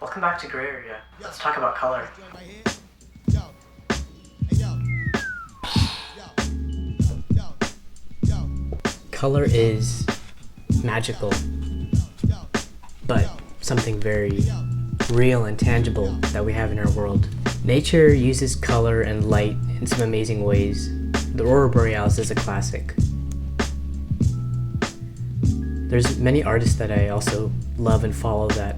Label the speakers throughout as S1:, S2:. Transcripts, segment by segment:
S1: Welcome back to Gray Area. Let's talk about color. Color is magical, but something very real and tangible that we have in our world. Nature uses color and light in some amazing ways. The Aurora Borealis is a classic. There's many artists that I also love and follow that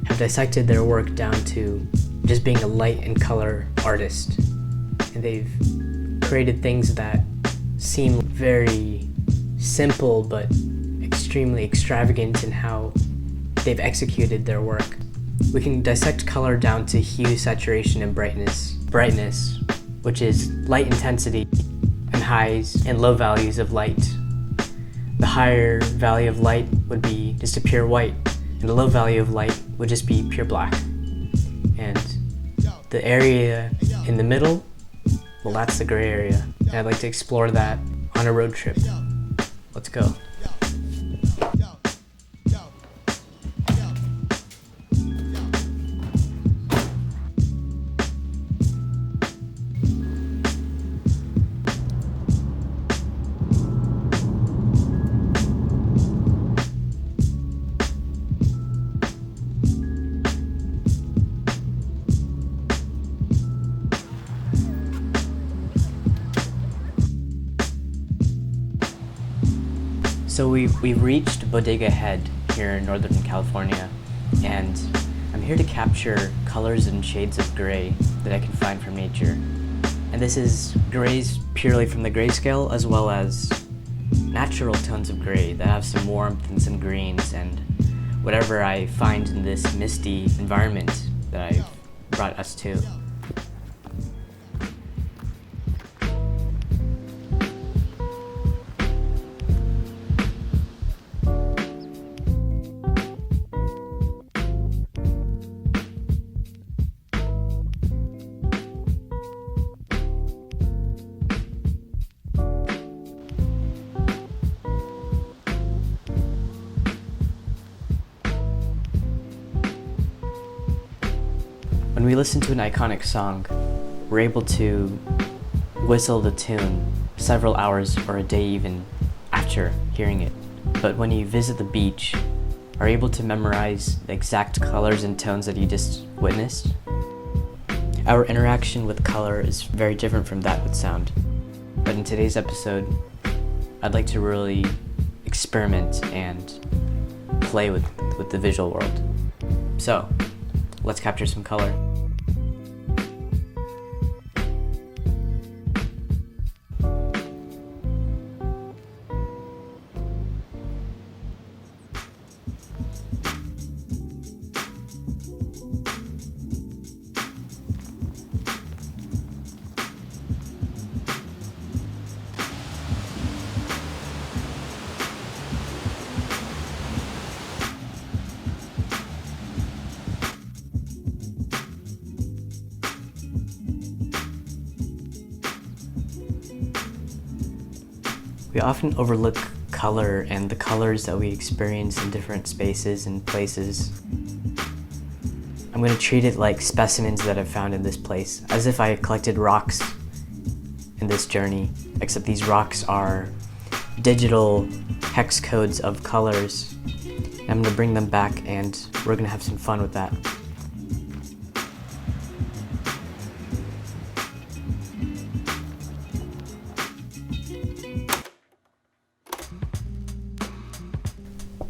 S1: have dissected their work down to just being a light and color artist. And they've created things that seem very simple but extremely extravagant in how they've executed their work. We can dissect color down to hue, saturation, and brightness. Brightness, which is light intensity, and highs and low values of light. The higher value of light would be just a pure white, and the low value of light would just be pure black. And the area in the middle, well, that's the gray area. And I'd like to explore that on a road trip. Let's go. So we've reached Bodega Head here in Northern California, and I'm here to capture colors and shades of gray that I can find from nature. And this is grays purely from the grayscale, as well as natural tones of gray that have some warmth and some greens and whatever I find in this misty environment that I've brought us to. When we listen to an iconic song, we're able to whistle the tune several hours or a day even after hearing it. But when you visit the beach, are able to memorize the exact colors and tones that you just witnessed? Our interaction with color is very different from that with sound. But in today's episode, I'd like to really experiment and play with the visual world. So, let's capture some color. We often overlook color and the colors that we experience in different spaces and places. I'm going to treat it like specimens that I've found in this place, as if I collected rocks in this journey, except these rocks are digital hex codes of colors. I'm going to bring them back and we're going to have some fun with that.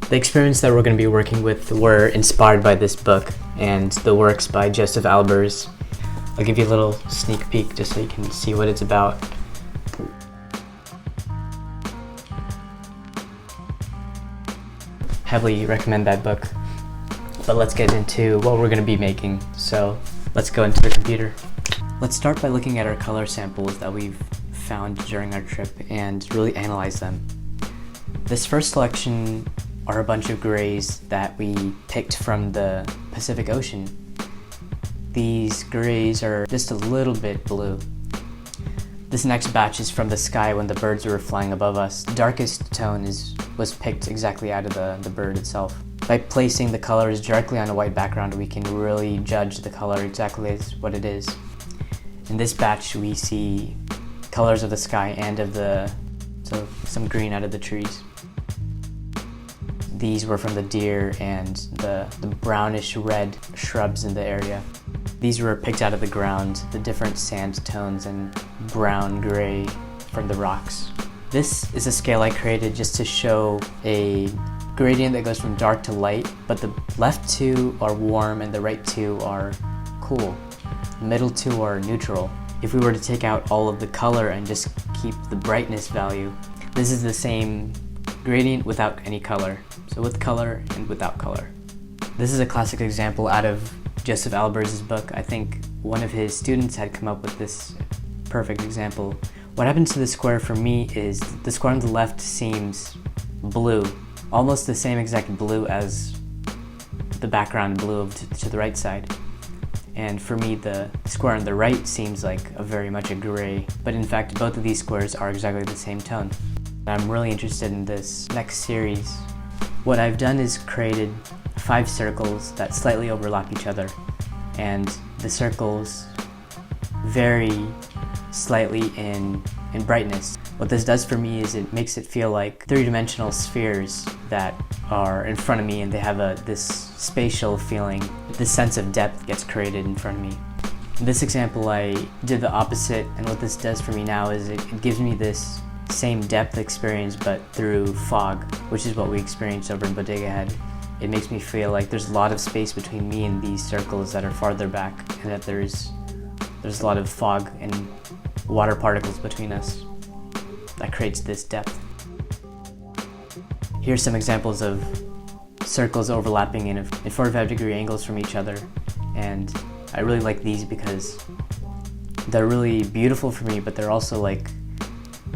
S1: The experiments that we're going to be working with were inspired by this book and the works by Josef Albers. I'll give you a little sneak peek just so you can see what it's about. Heavily recommend that book. But let's get into what we're going to be making. So let's go into the computer. Let's start by looking at our color samples that we've found during our trip and really analyze them. This first selection are a bunch of grays that we picked from the Pacific Ocean. These grays are just a little bit blue. This next batch is from the sky when the birds were flying above us. The darkest tone was picked exactly out of the bird itself. By placing the colors directly on a white background, we can really judge the color exactly as what it is. In this batch, we see colors of the sky and so some green out of the trees. These were from the deer and the brownish red shrubs in the area. These were picked out of the ground, the different sand tones and brown gray from the rocks. This is a scale I created just to show a gradient that goes from dark to light, but the left two are warm and the right two are cool. The middle two are neutral. If we were to take out all of the color and just keep the brightness value, this is the same gradient without any color. So with color and without color. This is a classic example out of Josef Albers' book. I think one of his students had come up with this perfect example. What happens to the square for me is the square on the left seems blue, almost the same exact blue as the background blue to the right side. And for me, the square on the right seems like very much a gray, but in fact, both of these squares are exactly the same tone. I'm really interested in this next series. What I've done is created 5 circles that slightly overlap each other, and the circles vary slightly in brightness. What this does for me is it makes it feel like 3-dimensional spheres that are in front of me, and they have this spatial feeling. This sense of depth gets created in front of me. In this example, I did the opposite, and what this does for me now is it gives me this same depth experience but through fog, which is what we experienced over in Bodega Bay. It makes me feel like there's a lot of space between me and these circles that are farther back, and that there's a lot of fog and water particles between us that creates this depth. Here's some examples of circles overlapping in 45-degree angles from each other, and I really like these because they're really beautiful for me, but they're also like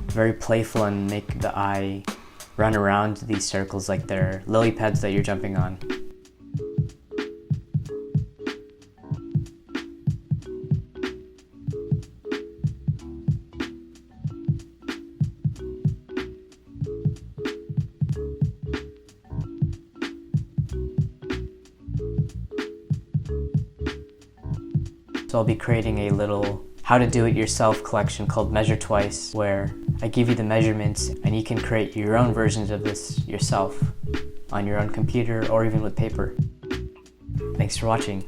S1: very playful and make the eye run around these circles like they're lily pads that you're jumping on. So I'll be creating a little how to do it yourself collection called Measure Twice, where I give you the measurements and you can create your own versions of this yourself on your own computer or even with paper. Thanks for watching.